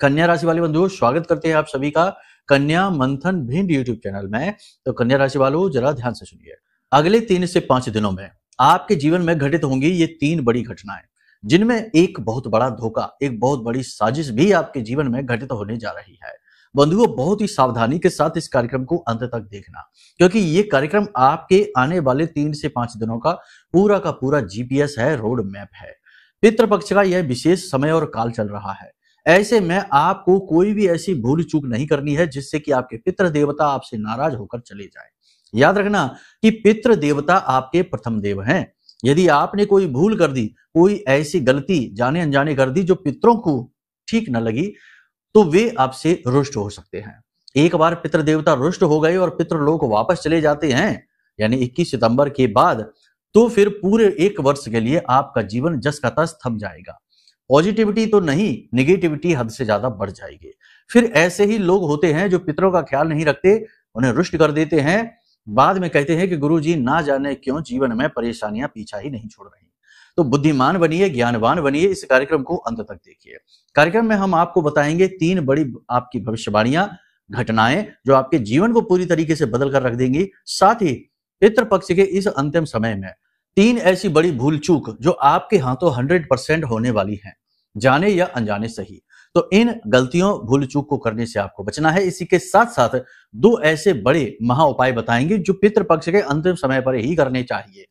कन्या राशि वाले बंधुओं, स्वागत करते हैं आप सभी का कन्या मंथन भिंड यूट्यूब चैनल में। तो कन्या राशि वालों, जरा ध्यान से सुनिए। अगले 3 से 5 दिनों में आपके जीवन में घटित होंगी ये 3 बड़ी घटनाएं, जिनमें एक बहुत बड़ा धोखा, एक बहुत बड़ी साजिश भी आपके जीवन में घटित होने जा रही है। बंधुओं, बहुत ही सावधानी के साथ इस कार्यक्रम को अंत तक देखना, क्योंकि ये कार्यक्रम आपके आने वाले 3 से 5 दिनों का पूरा जीपीएस है, रोड मैप है। पितृपक्ष का यह विशेष समय और काल चल रहा है। ऐसे में आपको कोई भी ऐसी भूल चूक नहीं करनी है जिससे कि आपके पितृ देवता आपसे नाराज होकर चले जाएं। याद रखना कि पितृ देवता आपके प्रथम देव हैं। यदि आपने कोई भूल कर दी, कोई ऐसी गलती जाने अनजाने कर दी जो पितरों को ठीक न लगी, तो वे आपसे रुष्ट हो सकते हैं। एक बार पितृ देवता रुष्ट हो गए और पितृलोक वापस चले जाते हैं, यानी 21 सितंबर के बाद, तो फिर पूरे 1 वर्ष के लिए आपका जीवन जस का तस थम जाएगा। पॉजिटिविटी तो नहीं, निगेटिविटी हद से ज्यादा बढ़ जाएगी। फिर ऐसे ही लोग होते हैं जो पितरों का ख्याल नहीं रखते, उन्हें रुष्ट कर देते हैं। बाद में कहते हैं कि गुरुजी ना जाने क्यों जीवन में परेशानियां पीछा ही नहीं छोड़ रही। तो बुद्धिमान बनिए, ज्ञानवान बनिए। इस कार्यक्रम को अंत तक देखिए। कार्यक्रम में हम आपको बताएंगे 3 बड़ी आपकी भविष्यवाणियां, घटनाएं जो आपके जीवन को पूरी तरीके से बदल कर रख देंगी। साथ ही पितृपक्ष के इस अंतिम समय में 3 ऐसी बड़ी भूल चूक जो आपके हाथों 100% होने वाली हैं, जाने या अनजाने सही। तो इन गलतियों भूल चूक को करने से आपको बचना है। इसी के साथ साथ 2 ऐसे बड़े महा उपाय बताएंगे जो पितृपक्ष के अंतिम समय पर ही करने चाहिए।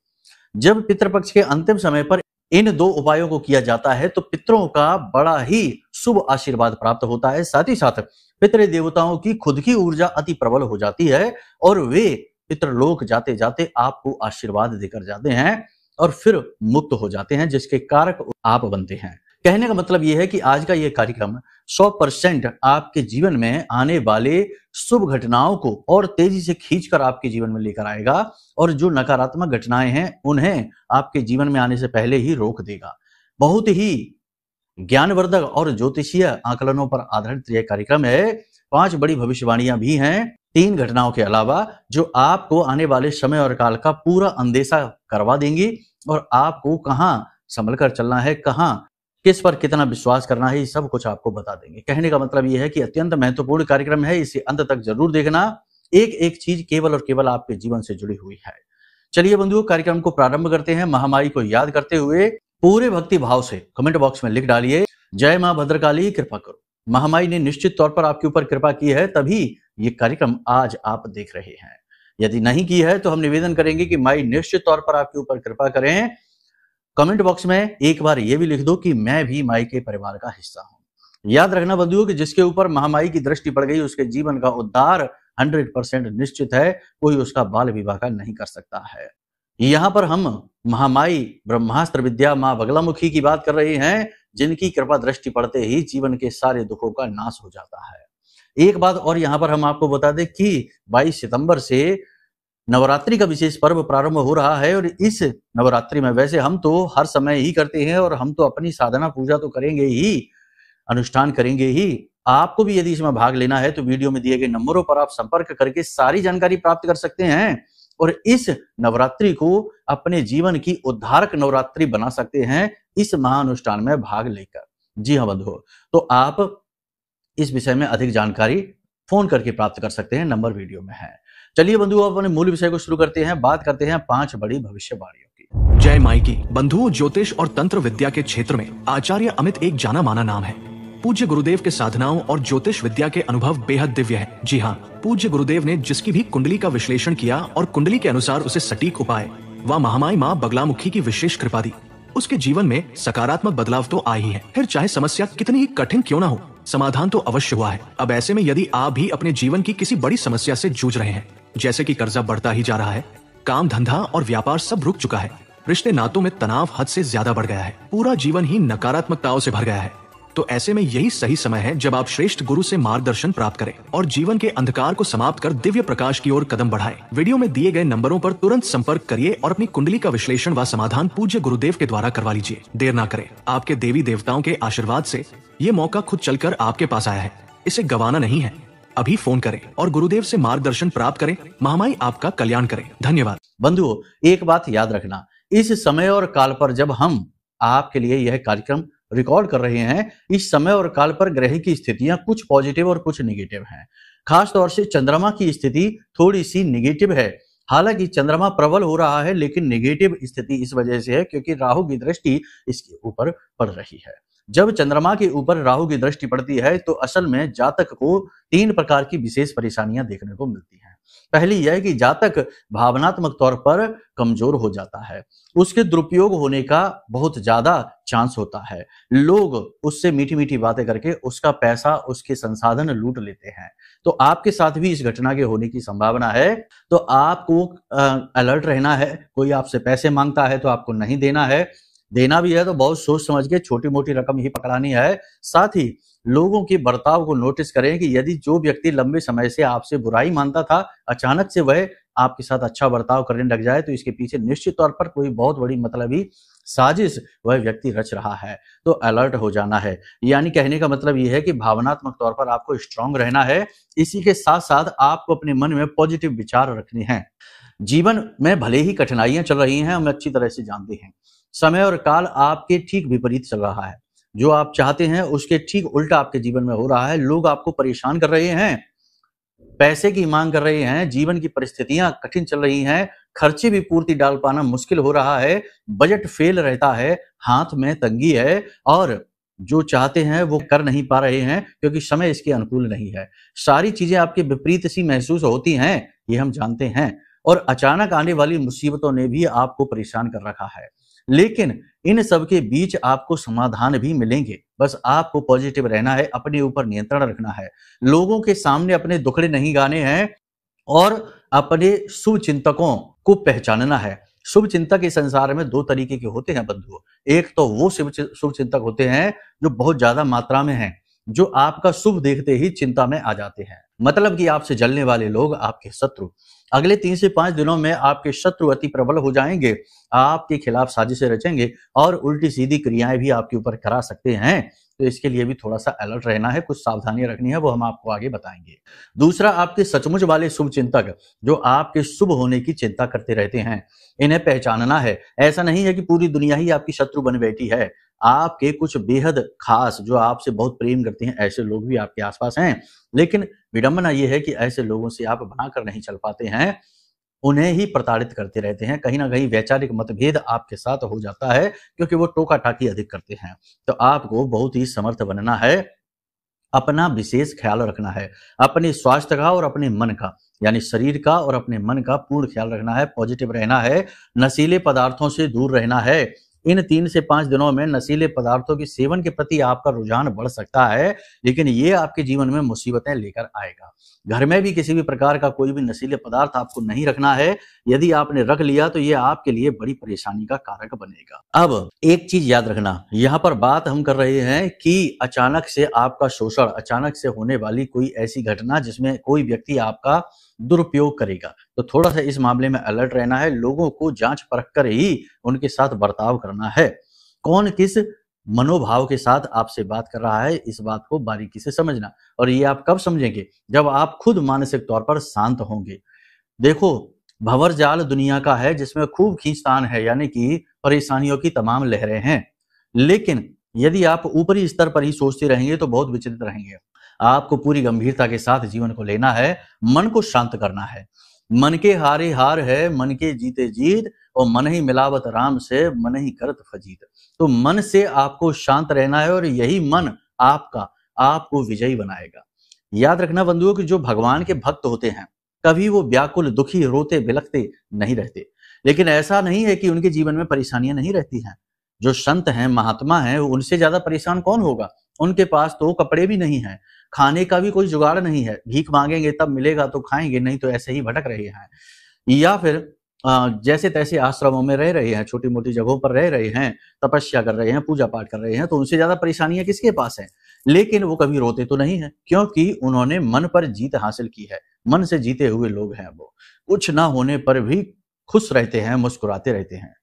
जब पितृपक्ष के अंतिम समय पर इन 2 उपायों को किया जाता है तो पितरों का बड़ा ही शुभ आशीर्वाद प्राप्त होता है। साथ ही साथ पितृ देवताओं की खुद की ऊर्जा अति प्रबल हो जाती है और वे पितृलोक जाते जाते आपको आशीर्वाद देकर जाते हैं और फिर मुक्त हो जाते हैं, जिसके कारक आप बनते हैं। कहने का मतलब यह है कि आज का यह कार्यक्रम 100% आपके जीवन में आने वाले शुभ घटनाओं को और तेजी से खींचकर आपके जीवन में लेकर आएगा, और जो नकारात्मक घटनाएं हैं उन्हें आपके जीवन में आने से पहले ही रोक देगा। बहुत ही ज्ञानवर्धक और ज्योतिषीय आकलनों पर आधारित यह कार्यक्रम है। 5 बड़ी भविष्यवाणियां भी हैं 3 घटनाओं के अलावा, जो आपको आने वाले समय और काल का पूरा अंदेशा करवा देंगी और आपको कहां संभल कर चलना है, कहां किस पर कितना विश्वास करना है, ये सब कुछ आपको बता देंगे। कहने का मतलब यह है कि अत्यंत महत्वपूर्ण कार्यक्रम है, इसे अंत तक जरूर देखना। एक चीज केवल और केवल आपके जीवन से जुड़ी हुई है। चलिए बंधुओं, कार्यक्रम को प्रारंभ करते हैं। महामाई को याद करते हुए पूरे भक्ति भाव से कमेंट बॉक्स में लिख डालिए, जय मां भद्रकाली, कृपा करो। महामाई ने निश्चित तौर पर आपके ऊपर कृपा की है, तभी ये कार्यक्रम आज आप देख रहे हैं। यदि नहीं की है तो हम निवेदन करेंगे कि माई निश्चित तौर पर आपके ऊपर कृपा करें। कमेंट बॉक्स में एक बार ये भी लिख दो कि मैं भी माई के परिवार का हिस्सा हूं। याद रखना बंधुओं कि जिसके ऊपर महामाई की दृष्टि पड़ गई उसके जीवन का उद्धार 100% निश्चित है। कोई उसका बाल विवाह नहीं कर सकता है। यहाँ पर हम महामाई ब्रह्मास्त्र विद्या मां बगलामुखी की बात कर रहे हैं, जिनकी कृपा दृष्टि पड़ते ही जीवन के सारे दुखों का नाश हो जाता है। एक बात और यहाँ पर हम आपको बता दें कि 22 सितंबर से नवरात्रि का विशेष पर्व प्रारंभ हो रहा है, और इस नवरात्रि में वैसे हम तो हर समय ही करते हैं और हम तो अपनी साधना पूजा तो करेंगे ही, अनुष्ठान करेंगे ही। आपको भी यदि इसमें भाग लेना है तो वीडियो में दिए गए नंबरों पर आप संपर्क करके सारी जानकारी प्राप्त कर सकते हैं और इस नवरात्रि को अपने जीवन की उद्धारक नवरात्रि बना सकते हैं इस महाअनुष्ठान में भाग लेकर। जी हाँ बंधुओं, तो आप इस विषय में अधिक जानकारी फोन करके प्राप्त कर सकते हैं, नंबर वीडियो में है। चलिए बंधुओं, अपने मूल विषय को शुरू करते हैं। बात करते हैं 5 बड़ी भविष्यवाणियों की। जय माई की। बंधुओं, ज्योतिष और तंत्र विद्या के क्षेत्र में आचार्य अमित एक जाना माना नाम है। पूज्य गुरुदेव के साधनाओं और ज्योतिष विद्या के अनुभव बेहद दिव्य है। जी हाँ, पूज्य गुरुदेव ने जिसकी भी कुंडली का विश्लेषण किया और कुंडली के अनुसार उसे सटीक उपाय व महामाई माँ बगलामुखी की विशेष कृपा दी, उसके जीवन में सकारात्मक बदलाव तो आ ही है। फिर चाहे समस्या कितनी ही कठिन क्यों ना हो, समाधान तो अवश्य हुआ है। अब ऐसे में यदि आप भी अपने जीवन की किसी बड़ी समस्या से जूझ रहे हैं, जैसे कि कर्जा बढ़ता ही जा रहा है, काम धंधा और व्यापार सब रुक चुका है, रिश्ते नातों में तनाव हद से ज्यादा बढ़ गया है, पूरा जीवन ही नकारात्मकताओं से भर गया है, तो ऐसे में यही सही समय है जब आप श्रेष्ठ गुरु से मार्गदर्शन प्राप्त करें और जीवन के अंधकार को समाप्त कर दिव्य प्रकाश की ओर कदम बढ़ाएं। वीडियो में दिए गए नंबरों पर तुरंत संपर्क करिए और अपनी कुंडली का विश्लेषण व समाधान पूज्य गुरुदेव के द्वारा करवा लीजिए। देर ना करें। आपके देवी देवताओं के आशीर्वाद से ये मौका खुद चलकर आपके पास आया है, इसे गंवाना नहीं है। अभी फोन करें और गुरुदेव से मार्गदर्शन प्राप्त करें। महामाई आपका कल्याण करें। धन्यवाद। बंधुओं, एक बात याद रखना, इस समय और काल पर जब हम आपके लिए यह कार्यक्रम रिकॉर्ड कर रहे हैं, इस समय और काल पर ग्रह की स्थितियां कुछ पॉजिटिव और कुछ निगेटिव हैं। खास तौर से चंद्रमा की स्थिति थोड़ी सी निगेटिव है। हालांकि चंद्रमा प्रबल हो रहा है, लेकिन निगेटिव स्थिति इस वजह से है क्योंकि राहु की दृष्टि इसके ऊपर पड़ रही है। जब चंद्रमा के ऊपर राहु की दृष्टि पड़ती है तो असल में जातक को 3 प्रकार की विशेष परेशानियां देखने को मिलती हैं। पहली यह कि जातक भावनात्मक तौर पर कमजोर हो जाता है, उसके दुरुपयोग होने का बहुत ज्यादा चांस होता है। लोग उससे मीठी मीठी बातें करके उसका पैसा, उसके संसाधन लूट लेते हैं। तो आपके साथ भी इस घटना के होने की संभावना है, तो आपको अलर्ट रहना है। कोई आपसे पैसे मांगता है तो आपको नहीं देना है, देना भी है तो बहुत सोच समझ के छोटी मोटी रकम ही पकड़ानी है। साथ ही लोगों के बर्ताव को नोटिस करें कि यदि जो व्यक्ति लंबे समय से आपसे बुराई मानता था, अचानक से वह आपके साथ अच्छा बर्ताव करने लग जाए, तो इसके पीछे निश्चित तौर पर कोई बहुत बड़ी मतलबी साजिश वह व्यक्ति रच रहा है। तो अलर्ट हो जाना है। यानी कहने का मतलब यह है कि भावनात्मक तौर पर आपको स्ट्रांग रहना है। इसी के साथ साथ आपको अपने मन में पॉजिटिव विचार रखने हैं। जीवन में भले ही कठिनाइयां चल रही हैं, हम अच्छी तरह से जानते हैं, समय और काल आपके ठीक विपरीत चल रहा है। जो आप चाहते हैं उसके ठीक उल्टा आपके जीवन में हो रहा है। लोग आपको परेशान कर रहे हैं, पैसे की मांग कर रहे हैं, जीवन की परिस्थितियां कठिन चल रही हैं, खर्चे भी पूर्ति डाल पाना मुश्किल हो रहा है, बजट फेल रहता है, हाथ में तंगी है और जो चाहते हैं वो कर नहीं पा रहे हैं क्योंकि समय इसके अनुकूल नहीं है। सारी चीजें आपके विपरीत सी महसूस होती हैं, ये हम जानते हैं। और अचानक आने वाली मुसीबतों ने भी आपको परेशान कर रखा है, लेकिन इन सब के बीच आपको समाधान भी मिलेंगे। बस आपको पॉजिटिव रहना है, अपने ऊपर नियंत्रण रखना है, लोगों के सामने अपने दुखड़े नहीं गाने हैं और अपने शुभ चिंतकों को पहचानना है। शुभ चिंतक इस संसार में 2 तरीके के होते हैं बंधुओं। एक तो वो शुभ चिंतक होते हैं जो बहुत ज्यादा मात्रा में हैं, जो आपका शुभ देखते ही चिंता में आ जाते हैं। मतलब कि आपसे जलने वाले लोग आपके शत्रु। अगले 3 से 5 दिनों में आपके शत्रु अति प्रबल हो जाएंगे, आपके खिलाफ साजिशें रचेंगे और उल्टी सीधी क्रियाएं भी आपके ऊपर करा सकते हैं। तो इसके लिए भी थोड़ा सा अलर्ट रहना है, कुछ सावधानियां रखनी है, वो हम आपको आगे बताएंगे। दूसरा, आपके सचमुच वाले शुभ चिंतक जो आपके शुभ होने की चिंता करते रहते हैं, इन्हें पहचानना है। ऐसा नहीं है कि पूरी दुनिया ही आपकी शत्रु बन बैठी है। आपके कुछ बेहद खास जो आपसे बहुत प्रेम करते हैं, ऐसे लोग भी आपके आसपास हैं, लेकिन विडंबना यह है कि ऐसे लोगों से आप बनाकर नहीं चल पाते हैं, उन्हें ही प्रताड़ित करते रहते हैं। कहीं ना कहीं वैचारिक मतभेद आपके साथ हो जाता है क्योंकि वो टोका टाकी अधिक करते हैं। तो आपको बहुत ही समर्थ बनना है, अपना विशेष ख्याल रखना है, अपने स्वास्थ्य का और अपने मन का, यानी शरीर का और अपने मन का पूर्ण ख्याल रखना है, पॉजिटिव रहना है, नशीले पदार्थों से दूर रहना है। इन 3 से 5 दिनों में नशीले पदार्थों के सेवन के प्रति आपका रुझान बढ़ सकता है, लेकिन ये आपके जीवन में मुसीबतें लेकर आएगा। घर में भी किसी भी प्रकार का कोई भी नशीले पदार्थ आपको नहीं रखना है। यदि आपने रख लिया तो ये आपके लिए बड़ी परेशानी का कारक बनेगा। अब एक चीज याद रखना, यहाँ पर बात हम कर रहे हैं कि अचानक से आपका शोषण, अचानक से होने वाली कोई ऐसी घटना जिसमें कोई व्यक्ति आपका दुरुपयोग करेगा। तो थोड़ा सा इस मामले में अलर्ट रहना है, लोगों को जांच परख कर ही उनके साथ बर्ताव करना है। कौन किस मनोभाव के साथ आपसे बात कर रहा है, इस बात को बारीकी से समझना। और ये आप कब समझेंगे? जब आप खुद मानसिक तौर पर शांत होंगे। देखो, भंवर जाल दुनिया का है जिसमें खूब खींचतान है, यानी कि परेशानियों की तमाम लहरें हैं। लेकिन यदि आप ऊपरी स्तर पर ही सोचते रहेंगे तो बहुत विचलित रहेंगे। आपको पूरी गंभीरता के साथ जीवन को लेना है, मन को शांत करना है। मन के हारे हार है, मन के जीते जीत, और मन ही मिलावत राम से, मन ही करत फजीत। तो मन से आपको शांत रहना है और यही मन आपको विजयी बनाएगा। याद रखना बंधुओं कि जो भगवान के भक्त होते हैं, कभी वो व्याकुल, दुखी, रोते बिलखते नहीं रहते। लेकिन ऐसा नहीं है कि उनके जीवन में परेशानियां नहीं रहती हैं। जो संत हैं, महात्मा हैं, उनसे ज्यादा परेशान कौन होगा? उनके पास तो कपड़े भी नहीं है, खाने का भी कोई जुगाड़ नहीं है। भीख मांगेंगे तब मिलेगा तो खाएंगे, नहीं तो ऐसे ही भटक रहे हैं, या फिर जैसे तैसे आश्रमों में रह रहे हैं, छोटी मोटी जगहों पर रह रहे हैं, तपस्या कर रहे हैं, पूजा पाठ कर रहे हैं। तो उनसे ज्यादा परेशानियां किसके पास हैं? लेकिन वो कभी रोते तो नहीं है, क्योंकि उन्होंने मन पर जीत हासिल की है। मन से जीते हुए लोग हैं वो। कुछ ना होने पर भी खुश रहते हैं, मुस्कुराते रहते हैं।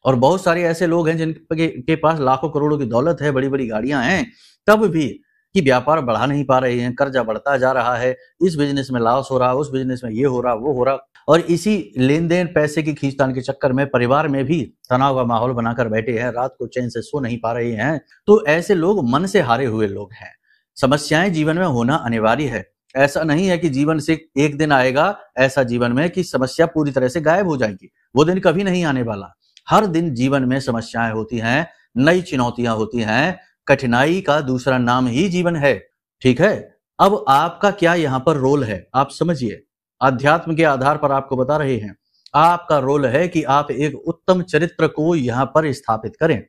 और बहुत सारे ऐसे लोग हैं जिनके पास लाखों करोड़ों की दौलत है, बड़ी बड़ी गाड़ियां हैं, तब भी कि व्यापार बढ़ा नहीं पा रहे हैं, कर्जा बढ़ता जा रहा है, इस बिजनेस में लॉस हो रहा, उस बिजनेस में ये हो रहा, वो हो रहा। और इसी लेन देन पैसे की खींचतान के चक्कर में परिवार में भी तनाव का माहौल बनाकर बैठे हैं, रात को चैन से सो नहीं पा रहे हैं, तो ऐसे लोग मन से हारे हुए लोग हैं। समस्याएं जीवन में होना अनिवार्य है। ऐसा नहीं है कि जीवन से एक दिन आएगा ऐसा जीवन में कि समस्या पूरी तरह से गायब हो जाएगी, वो दिन कभी नहीं आने वाला। हर दिन जीवन में समस्याएं होती हैं, नई चुनौतियां होती हैं। कठिनाई का दूसरा नाम ही जीवन है। ठीक है, अब आपका क्या यहाँ पर रोल है, आप समझिए। अध्यात्म के आधार पर आपको बता रहे हैं, आपका रोल है कि आप एक उत्तम चरित्र को यहाँ पर स्थापित करें।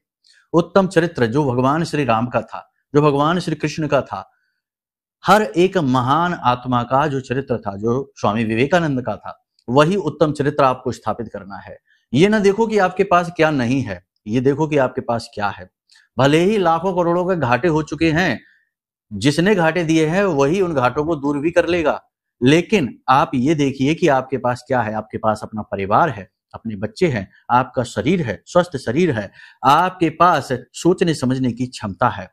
उत्तम चरित्र जो भगवान श्री राम का था, जो भगवान श्री कृष्ण का था, हर एक महान आत्मा का जो चरित्र था, जो स्वामी विवेकानंद का था, वही उत्तम चरित्र आपको स्थापित करना है। ये ना देखो कि आपके पास क्या नहीं है, ये देखो कि आपके पास क्या है। भले ही लाखों करोड़ों के घाटे हो चुके हैं, जिसने घाटे दिए हैं वही उन घाटों को दूर भी कर लेगा, लेकिन आप ये देखिए कि आपके पास क्या है। आपके पास अपना परिवार है, अपने बच्चे हैं, आपका शरीर है, स्वस्थ शरीर है, आपके पास सोचने समझने की क्षमता है।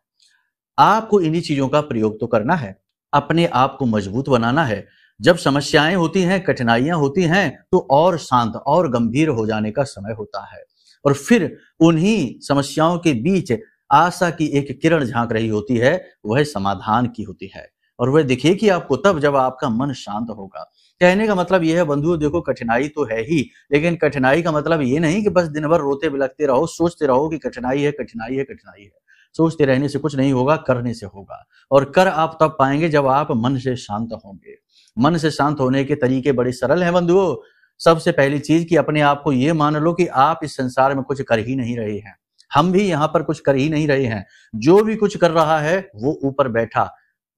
आपको इन्हीं चीजों का प्रयोग तो करना है, अपने आप को मजबूत बनाना है। जब समस्याएं होती हैं, कठिनाइयां होती हैं, तो और शांत और गंभीर हो जाने का समय होता है, और फिर उन्हीं समस्याओं के बीच आशा की एक किरण झांक रही होती है, वह समाधान की होती है, और वह दिखेगी आपको तब जब आपका मन शांत होगा। कहने का मतलब यह है बंधुओं, देखो कठिनाई तो है ही, लेकिन कठिनाई का मतलब ये नहीं कि बस दिन भर रोते बिलखते रहो, सोचते रहो कि कठिनाई है, कठिनाई है, कठिनाई है। सोचते रहने से कुछ नहीं होगा, करने से होगा, और कर आप तब पाएंगे जब आप मन से शांत होंगे। मन से शांत होने के तरीके बड़े सरल हैं बंधुओं। सबसे पहली चीज कि अपने आप को ये मान लो कि आप इस संसार में कुछ कर ही नहीं रहे हैं, हम भी यहाँ पर कुछ कर ही नहीं रहे हैं। जो भी कुछ कर रहा है वो ऊपर बैठा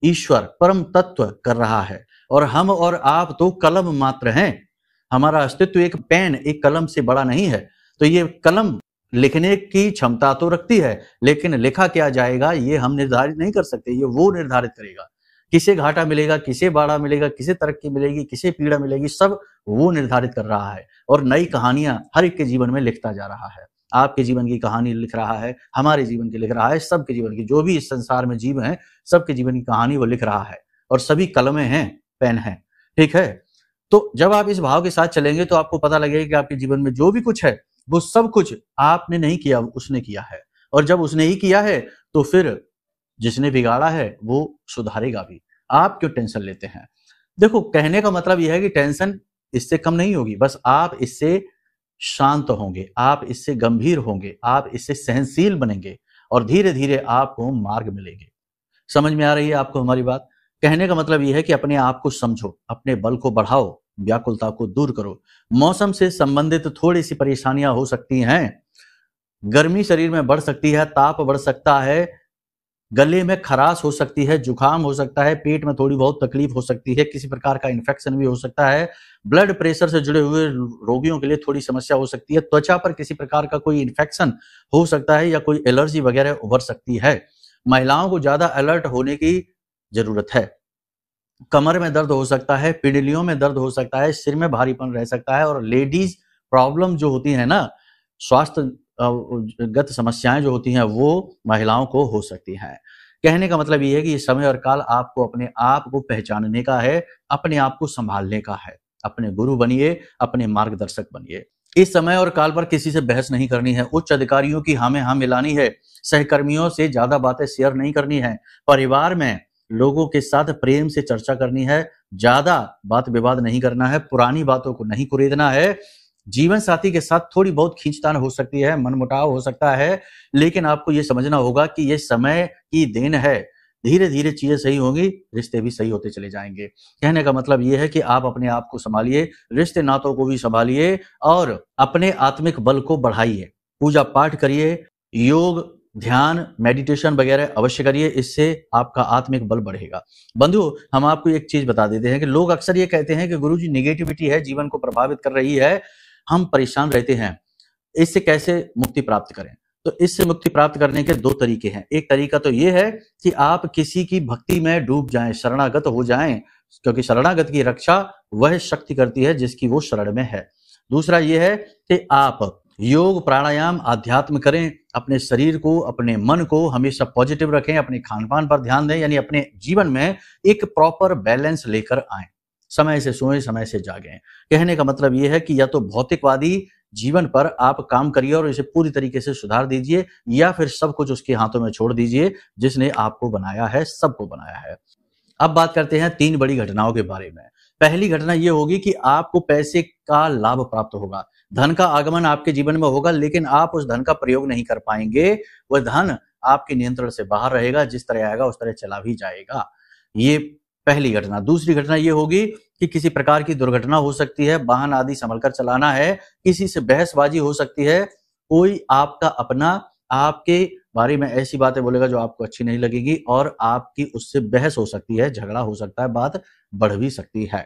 ईश्वर परम तत्व कर रहा है, और हम और आप तो कलम मात्र हैं। हमारा अस्तित्व एक पेन, एक कलम से बड़ा नहीं है। तो ये कलम लिखने की क्षमता तो रखती है, लेकिन लिखा क्या जाएगा ये हम निर्धारित नहीं कर सकते, ये वो निर्धारित करेगा। किसे घाटा मिलेगा, किसे बाड़ा मिलेगा, किसे तरक्की मिलेगी, किसे पीड़ा मिलेगी, सब वो निर्धारित कर रहा है, और नई कहानियां हर एक के जीवन में लिखता जा रहा है। आपके जीवन की कहानी लिख रहा है, हमारे जीवन की लिख रहा है, सबके जीवन की, जो भी इस संसार में जीव हैं, सबके जीवन की कहानी वो लिख रहा है, और सभी कलमें हैं, पेन हैं। ठीक है, तो जब आप इस भाव के साथ चलेंगे तो आपको पता लगेगा कि आपके जीवन में जो भी कुछ है वो सब कुछ आपने नहीं किया, उसने किया है, और जब उसने ही किया है तो फिर जिसने बिगाड़ा है वो सुधारेगा भी। आप क्यों टेंशन लेते हैं? देखो, कहने का मतलब यह है कि टेंशन इससे कम नहीं होगी, बस आप इससे शांत होंगे, आप इससे गंभीर होंगे, आप इससे सहनशील बनेंगे, और धीरे धीरे आपको मार्ग मिलेंगे। समझ में आ रही है आपको हमारी बात? कहने का मतलब यह है कि अपने आप को समझो, अपने बल को बढ़ाओ, व्याकुलता को दूर करो। मौसम से संबंधित थोड़ी सी परेशानियां हो सकती हैं, गर्मी शरीर में बढ़ सकती है, ताप बढ़ सकता है, गले में खराश हो सकती है, जुकाम हो सकता है, पेट में थोड़ी बहुत तकलीफ हो सकती है, किसी प्रकार का इन्फेक्शन भी हो सकता है, ब्लड प्रेशर से जुड़े हुए रोगियों के लिए थोड़ी समस्या हो सकती है, त्वचा पर किसी प्रकार का कोई इन्फेक्शन हो सकता है, या कोई एलर्जी वगैरह उभर सकती है। महिलाओं को ज्यादा अलर्ट होने की जरूरत है। कमर में दर्द हो सकता है, पिंडलियों में दर्द हो सकता है, सिर में भारीपन रह सकता है, और लेडीज प्रॉब्लम जो होती है ना, स्वास्थ्य गत समस्याएं जो होती हैं वो महिलाओं को हो सकती हैं। कहने का मतलब ये है कि ये समय और काल आपको अपने आप को पहचानने का है, अपने आप को संभालने का है। अपने गुरु बनिए, अपने मार्गदर्शक बनिए। इस समय और काल पर किसी से बहस नहीं करनी है, उच्च अधिकारियों की हमें हाँ मिलानी है, सहकर्मियों से ज्यादा बातें शेयर नहीं करनी है, परिवार में लोगों के साथ प्रेम से चर्चा करनी है, ज्यादा बात विवाद नहीं करना है, पुरानी बातों को नहीं कुरेदना है। जीवन साथी के साथ थोड़ी बहुत खींचतान हो सकती है, मनमुटाव हो सकता है, लेकिन आपको यह समझना होगा कि यह समय की देन है। धीरे धीरे चीजें सही होंगी, रिश्ते भी सही होते चले जाएंगे। कहने का मतलब यह है कि आप अपने आप को संभालिए, रिश्ते नातों को भी संभालिए, और अपने आत्मिक बल को बढ़ाइए। पूजा पाठ करिए, योग, ध्यान, मेडिटेशन वगैरह अवश्य करिए, इससे आपका आत्मिक बल बढ़ेगा। बंधु, हम आपको एक चीज बता देते हैं कि लोग अक्सर ये कहते हैं कि गुरुजी नेगेटिविटी है, जीवन को प्रभावित कर रही है, हम परेशान रहते हैं, इससे कैसे मुक्ति प्राप्त करें? तो इससे मुक्ति प्राप्त करने के दो तरीके हैं। एक तरीका तो ये है कि आप किसी की भक्ति में डूब जाएं, शरणागत हो जाएं, क्योंकि शरणागत की रक्षा वह शक्ति करती है जिसकी वो शरण में है। दूसरा ये है कि आप योग, प्राणायाम, आध्यात्म करें, अपने शरीर को, अपने मन को हमेशा पॉजिटिव रखें, अपने खान पान पर ध्यान दें, यानी अपने जीवन में एक प्रॉपर बैलेंस लेकर आएं। समय से सोएं, समय से जागें। कहने का मतलब ये है कि या तो भौतिकवादी जीवन पर आप काम करिए और इसे पूरी तरीके से सुधार दीजिए, या फिर सब कुछ उसके हाथों में छोड़ दीजिए जिसने आपको बनाया है, सबको बनाया है। अब बात करते हैं 3 बड़ी घटनाओं के बारे में। पहली घटना ये होगी कि आपको पैसे का लाभ प्राप्त होगा। धन का आगमन आपके जीवन में होगा, लेकिन आप उस धन का प्रयोग नहीं कर पाएंगे। वह धन आपके नियंत्रण से बाहर रहेगा, जिस तरह आएगा उस तरह चला भी जाएगा। ये पहली घटना। दूसरी घटना ये होगी कि किसी प्रकार की दुर्घटना हो सकती है, वाहन आदि संभलकर चलाना है, किसी से बहसबाजी हो सकती है, कोई आपका अपना आपके बारे में ऐसी बातें बोलेगा जो आपको अच्छी नहीं लगेगी और आपकी उससे बहस हो सकती है, झगड़ा हो सकता है, बात बढ़ भी सकती है।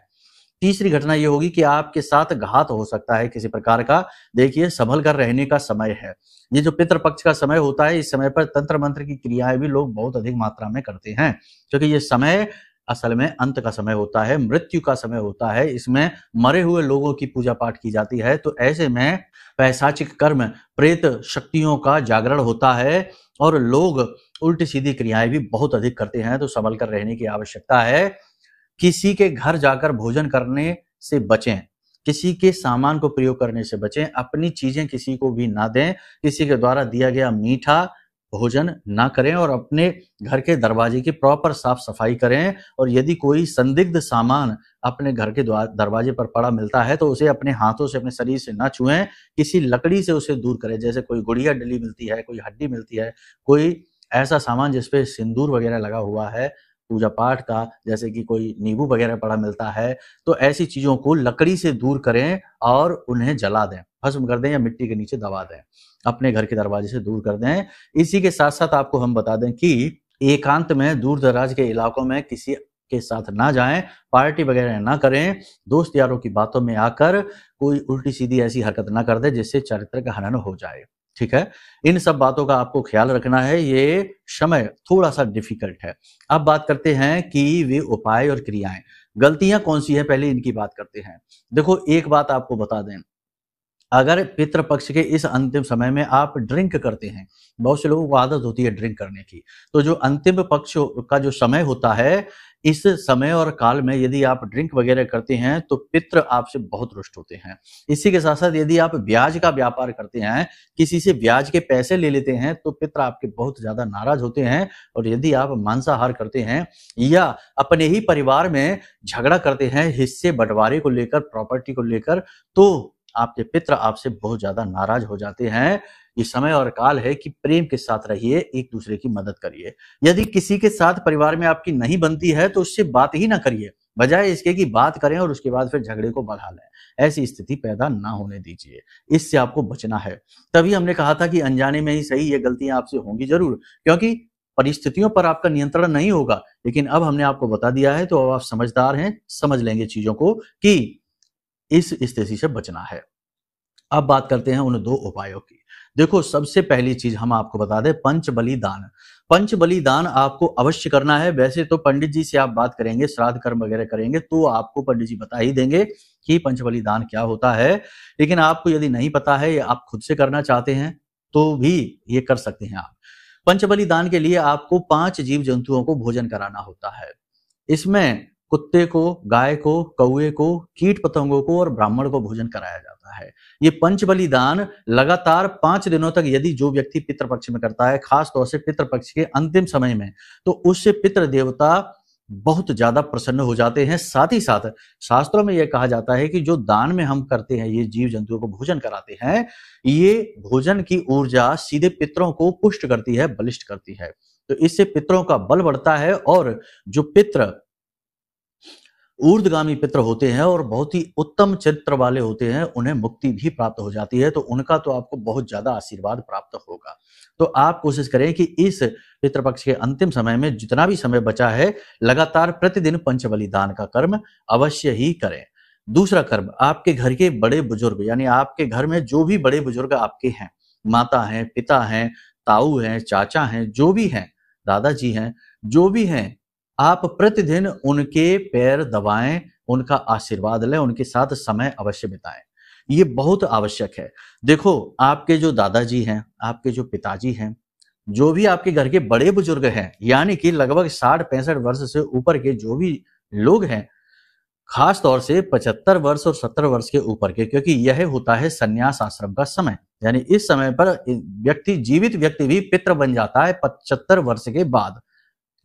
तीसरी घटना ये होगी कि आपके साथ घात हो सकता है किसी प्रकार का। देखिए, संभल कर रहने का समय है। ये जो पितृपक्ष का समय होता है, इस समय पर तंत्र मंत्र की क्रियाएं भी लोग बहुत अधिक मात्रा में करते हैं, क्योंकि ये समय असल में अंत का समय होता है, मृत्यु का समय होता है। इसमें मरे हुए लोगों की पूजा पाठ की जाती है। तो ऐसे में पैशाचिक कर्म, प्रेत शक्तियों का जागरण होता है और लोग उल्टी सीधी क्रियाएं भी बहुत अधिक करते हैं। तो संभल कर रहने की आवश्यकता है। किसी के घर जाकर भोजन करने से बचें, किसी के सामान को प्रयोग करने से बचें, अपनी चीजें किसी को भी ना दें, किसी के द्वारा दिया गया मीठा भोजन ना करें और अपने घर के दरवाजे की प्रॉपर साफ सफाई करें। और यदि कोई संदिग्ध सामान अपने घर के दरवाजे पर पड़ा मिलता है तो उसे अपने हाथों से, अपने शरीर से ना छुएं, किसी लकड़ी से उसे दूर करें। जैसे कोई गुड़िया डली मिलती है, कोई हड्डी मिलती है, कोई ऐसा सामान जिसपे सिंदूर वगैरह लगा हुआ है पूजा पाठ का, जैसे कि कोई नींबू वगैरह पड़ा मिलता है, तो ऐसी चीजों को लकड़ी से दूर करें और उन्हें जला दें, भस्म कर दें या मिट्टी के नीचे दबा दें, अपने घर के दरवाजे से दूर कर दें। इसी के साथ साथ आपको हम बता दें कि एकांत में, दूर दराज के इलाकों में किसी के साथ ना जाएं, पार्टी वगैरह ना करें, दोस्त यारों की बातों में आकर कोई उल्टी सीधी ऐसी हरकत ना कर दे जिससे चरित्र का हनन हो जाए। ठीक है, इन सब बातों का आपको ख्याल रखना है। ये समय थोड़ा सा डिफिकल्ट है। अब बात करते हैं कि वे उपाय और क्रियाएं, गलतियां कौन सी है, पहले इनकी बात करते हैं। देखो, एक बात आपको बता दें, अगर पितृपक्ष के इस अंतिम समय में आप ड्रिंक करते हैं, बहुत से लोगों को आदत होती है ड्रिंक करने की, तो जो अंतिम पक्ष का जो समय होता है, इस समय और काल में यदि आप ड्रिंक वगैरह करते हैं तो पितृ आपसे बहुत रुष्ट होते हैं। इसी के साथ साथ यदि आप ब्याज का व्यापार करते हैं, किसी से ब्याज के पैसे ले लेते हैं, तो पितृ आपके बहुत ज्यादा नाराज होते हैं। और यदि आप मांसाहार करते हैं या अपने ही परिवार में झगड़ा करते हैं हिस्से बंटवारे को लेकर, प्रॉपर्टी को लेकर, तो आपके पितृ आपसे बहुत ज्यादा नाराज हो जाते हैं। ये समय और काल है कि प्रेम के साथ रहिए, एक दूसरे की मदद करिए। यदि किसी के साथ परिवार में आपकी नहीं बनती है तो उससे बात ही ना करिए, बजाय इसके कि बात करें और उसके बाद फिर झगड़े को बढ़ा लें। ऐसी स्थिति पैदा ना होने दीजिए, इससे आपको बचना है। तभी हमने कहा था कि अनजाने में ही सही ये गलतियां आपसे होंगी जरूर, क्योंकि परिस्थितियों पर आपका नियंत्रण नहीं होगा। लेकिन अब हमने आपको बता दिया है तो अब आप समझदार हैं, समझ लेंगे चीजों को कि इस स्थिति से बचना है। अब बात करते हैं उन 2 उपायों की। देखो, सबसे पहली चीज हम आपको बता दें, पंच बलिदान। पंच बलिदान आपको अवश्य करना है। वैसे तो पंडित जी से आप बात करेंगे, श्राद्ध कर्म वगैरह करेंगे, तो आपको पंडित जी बता ही देंगे कि पंच बलिदान क्या होता है। लेकिन आपको यदि नहीं पता है या आप खुद से करना चाहते हैं तो भी ये कर सकते हैं आप। पंच बलिदान के लिए आपको 5 जीव जंतुओं को भोजन कराना होता है। इसमें कुत्ते को, गाय को, कौए को, कीट पतंगों को और ब्राह्मण को भोजन कराया जाता है। ये पंच बलिदान लगातार 5 दिनों तक यदि जो व्यक्ति पितृपक्ष में करता है, खास तौर से पितृपक्ष के अंतिम समय में, तो उससे पितृ देवता बहुत ज्यादा प्रसन्न हो जाते हैं। साथ ही साथ शास्त्रों में यह कहा जाता है कि जो दान में हम करते हैं, ये जीव जंतुओं को भोजन कराते हैं, ये भोजन की ऊर्जा सीधे पितरों को पुष्ट करती है, बलिष्ठ करती है। तो इससे पितरों का बल बढ़ता है और जो पितृ ऊर्ध्वगामी पितृ होते हैं और बहुत ही उत्तम चरित्र वाले होते हैं, उन्हें मुक्ति भी प्राप्त हो जाती है। तो उनका तो आपको बहुत ज्यादा आशीर्वाद प्राप्त होगा। तो आप कोशिश करें कि इस पितृपक्ष के अंतिम समय में जितना भी समय बचा है, लगातार प्रतिदिन पंच बलिदान का कर्म अवश्य ही करें। दूसरा कर्म, आपके घर के बड़े बुजुर्ग, यानी आपके घर में जो भी बड़े बुजुर्ग आपके हैं, माता हैं, पिता हैं, ताऊ हैं, चाचा हैं, जो भी हैं, दादाजी हैं, जो भी हैं, आप प्रतिदिन उनके पैर दबाएं, उनका आशीर्वाद लें, उनके साथ समय अवश्य बिताएं। ये बहुत आवश्यक है। देखो, आपके जो दादाजी हैं, आपके जो पिताजी हैं, जो भी आपके घर के बड़े बुजुर्ग हैं, यानी कि लगभग 60-65 वर्ष से ऊपर के जो भी लोग हैं, खास तौर से 75 वर्ष और 70 वर्ष के ऊपर के, क्योंकि यह होता है संन्यास आश्रम का समय। यानी इस समय पर जीवित व्यक्ति भी पितृ बन जाता है 75 वर्ष के बाद,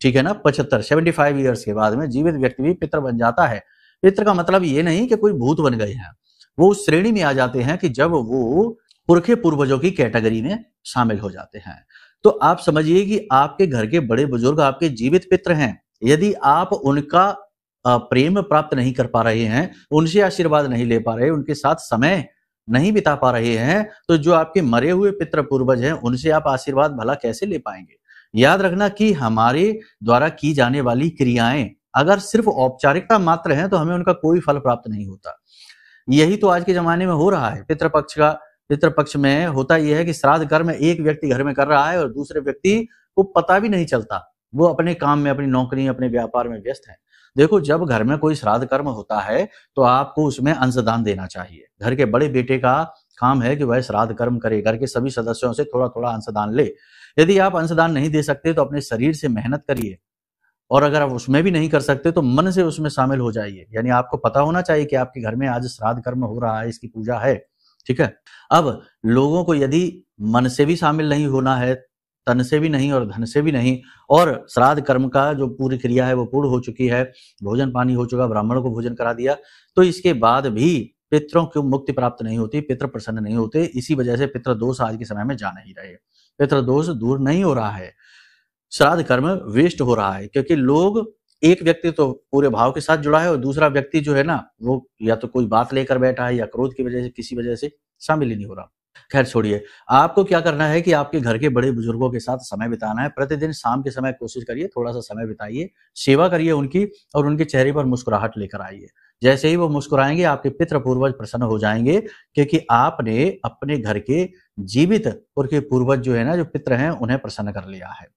ठीक है ना, 75 ईयर्स के बाद में जीवित व्यक्ति भी पितृ बन जाता है। पितृ का मतलब ये नहीं कि कोई भूत बन गए हैं, वो उस श्रेणी में आ जाते हैं कि जब वो पुरखे पूर्वजों की कैटेगरी में शामिल हो जाते हैं। तो आप समझिए कि आपके घर के बड़े बुजुर्ग आपके जीवित पितृ हैं। यदि आप उनका प्रेम प्राप्त नहीं कर पा रहे हैं, उनसे आशीर्वाद नहीं ले पा रहे, उनके साथ समय नहीं बिता पा रहे हैं, तो जो आपके मरे हुए पितृ पूर्वज हैं उनसे आप आशीर्वाद भला कैसे ले पाएंगे। याद रखना कि हमारे द्वारा की जाने वाली क्रियाएं अगर सिर्फ औपचारिकता मात्र हैं तो हमें उनका कोई फल प्राप्त नहीं होता। यही तो आज के जमाने में हो रहा है। पितृपक्ष में होता यह है कि श्राद्ध कर्म एक व्यक्ति घर में कर रहा है और दूसरे व्यक्ति को पता भी नहीं चलता, वो अपने काम में, अपनी नौकरी, अपने व्यापार में व्यस्त है। देखो, जब घर में कोई श्राद्ध कर्म होता है तो आपको उसमें अंशदान देना चाहिए। घर के बड़े बेटे का काम है कि वह श्राद्ध कर्म करे, घर के सभी सदस्यों से थोड़ा थोड़ा अंशदान ले। यदि आप अंशदान नहीं दे सकते तो अपने शरीर से मेहनत करिए, और अगर आप उसमें भी नहीं कर सकते तो मन से उसमें शामिल हो जाइए। यानी आपको पता होना चाहिए कि आपके घर में आज श्राद्ध कर्म हो रहा है, इसकी पूजा है, ठीक है। अब लोगों को यदि मन से भी शामिल नहीं होना है, तन से भी नहीं और धन से भी नहीं, और श्राद्ध कर्म का जो पूरी क्रिया है वो पूर्ण हो चुकी है, भोजन पानी हो चुका, ब्राह्मणों को भोजन करा दिया, तो इसके बाद भी पितरों को मुक्ति प्राप्त नहीं होती, पितृ प्रसन्न नहीं होते। इसी वजह से पितृदोष आज के समय में जा नहीं रहे, पितृदोष दूर नहीं हो रहा है, श्राद्ध कर्म वेस्ट हो रहा है, क्योंकि लोग, एक व्यक्ति तो पूरे भाव के साथ जुड़ा है और दूसरा व्यक्ति जो है ना, वो या तो कोई बात लेकर बैठा है या क्रोध की वजह से, किसी वजह से शामिल ही नहीं हो रहा। खैर छोड़िए, आपको क्या करना है कि आपके घर के बड़े बुजुर्गों के साथ समय बिताना है। प्रतिदिन शाम के समय कोशिश करिए, थोड़ा सा समय बिताइए, सेवा करिए उनकी, और उनके चेहरे पर मुस्कुराहट लेकर आइए। जैसे ही वो मुस्कुराएंगे आपके पितृ पूर्वज प्रसन्न हो जाएंगे, क्योंकि आपने अपने घर के जीवित पुरखे पूर्वज जो है ना, जो पितृ हैं, उन्हें प्रसन्न कर लिया है।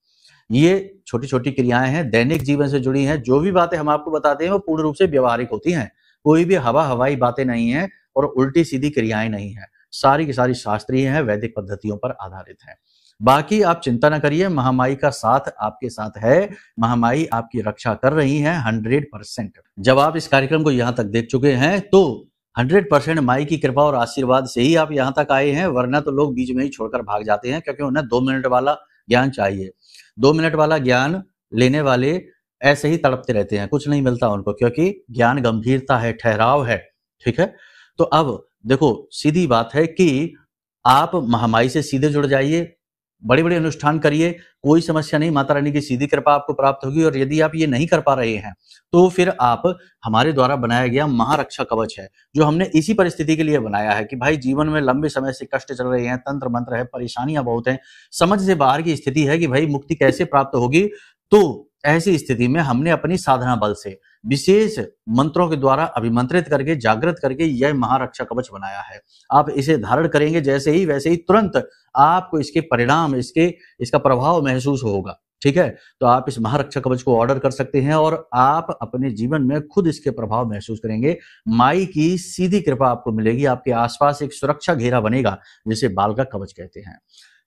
ये छोटी छोटी क्रियाएं हैं, दैनिक जीवन से जुड़ी हैं। जो भी बातें हम आपको बताते हैं वो पूर्ण रूप से व्यवहारिक होती हैं, कोई भी हवाई बातें नहीं है और उल्टी सीधी क्रियाएं नहीं है, सारी की सारी शास्त्रीय हैं, वैदिक पद्धतियों पर आधारित हैं। बाकी आप चिंता न करिए, महामाई का साथ आपके साथ है, महामाई आपकी रक्षा कर रही है 100%। जब आप इस कार्यक्रम को यहाँ तक देख चुके हैं तो 100% माई की कृपा और आशीर्वाद से ही आप यहाँ तक आए हैं, वरना तो लोग बीच में ही छोड़कर भाग जाते हैं, क्योंकि उन्हें 2 मिनट वाला ज्ञान चाहिए। 2 मिनट वाला ज्ञान लेने वाले ऐसे ही तड़पते रहते हैं, कुछ नहीं मिलता उनको, क्योंकि ज्ञान गंभीरता है, ठहराव है, ठीक है। तो अब देखो, सीधी बात है कि आप महामाई से सीधे जुड़ जाइए, बड़े बड़े अनुष्ठान करिए, कोई समस्या नहीं, माता रानी की सीधी कृपा आपको प्राप्त होगी। और यदि आप ये नहीं कर पा रहे हैं तो फिर आप, हमारे द्वारा बनाया गया महारक्षा कवच है, जो हमने इसी परिस्थिति के लिए बनाया है कि भाई जीवन में लंबे समय से कष्ट चल रहे हैं, तंत्र मंत्र है, परेशानियां बहुत हैं, समझ से बाहर की स्थिति है कि भाई मुक्ति कैसे प्राप्त होगी। तो ऐसी स्थिति में हमने अपनी साधना बल से विशेष मंत्रों के द्वारा अभिमंत्रित करके, जागृत करके यह महारक्षा कवच बनाया है। आप इसे धारण करेंगे जैसे ही, वैसे ही तुरंत आपको इसके परिणाम, इसका प्रभाव महसूस होगा, ठीक है। तो आप इस महारक्षा कवच को ऑर्डर कर सकते हैं और आप अपने जीवन में खुद इसके प्रभाव महसूस करेंगे। माई की सीधी कृपा आपको मिलेगी, आपके आसपास एक सुरक्षा घेरा बनेगा, जिसे बाल का कवच कहते हैं।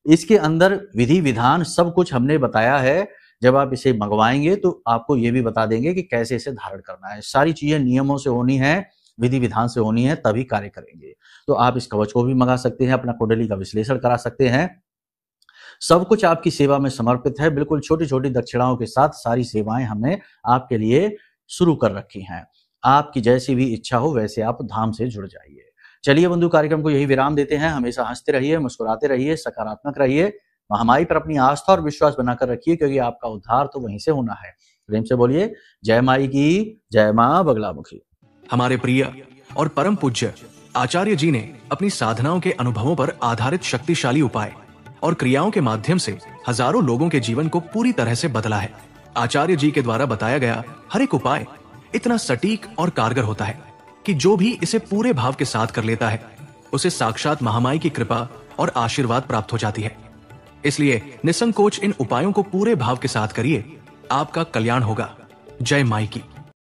इसके अंदर विधि विधान सब कुछ हमने बताया है। जब आप इसे मंगवाएंगे तो आपको ये भी बता देंगे कि कैसे इसे धारण करना है। सारी चीजें नियमों से होनी है, विधि विधान से होनी है, तभी कार्य करेंगे। तो आप इस कवच को भी मंगा सकते हैं, अपना कुंडली का विश्लेषण करा सकते हैं। सब कुछ आपकी सेवा में समर्पित है, बिल्कुल छोटी छोटी दक्षिणाओं के साथ सारी सेवाएं हमने आपके लिए शुरू कर रखी हैं। आपकी जैसी भी इच्छा हो वैसे आप धाम से जुड़ जाइए। चलिए बंधु, कार्यक्रम को यही विराम देते हैं। हमेशा हंसते रहिए, मुस्कुराते रहिए, सकारात्मक रहिए, महामाई पर अपनी आस्था और विश्वास बनाकर रखिए, क्योंकि आपका उद्धार तो वहीं से होना है। प्रेम से बोलिए जय माई की, जय मां बगलामुखी। हमारे प्रिय और परम पूज्य आचार्य जी ने अपनी साधनाओं के अनुभवों पर आधारित शक्तिशाली उपाय और क्रियाओं के माध्यम से हजारों लोगों के जीवन को पूरी तरह से बदला है। आचार्य जी के द्वारा बताया गया हर एक उपाय इतना सटीक और कारगर होता है कि जो भी इसे पूरे भाव के साथ कर लेता है, उसे साक्षात महामाई की कृपा और आशीर्वाद प्राप्त हो जाती है। इसलिए निसंकोच इन उपायों को पूरे भाव के साथ करिए, आपका कल्याण होगा। जय माई की।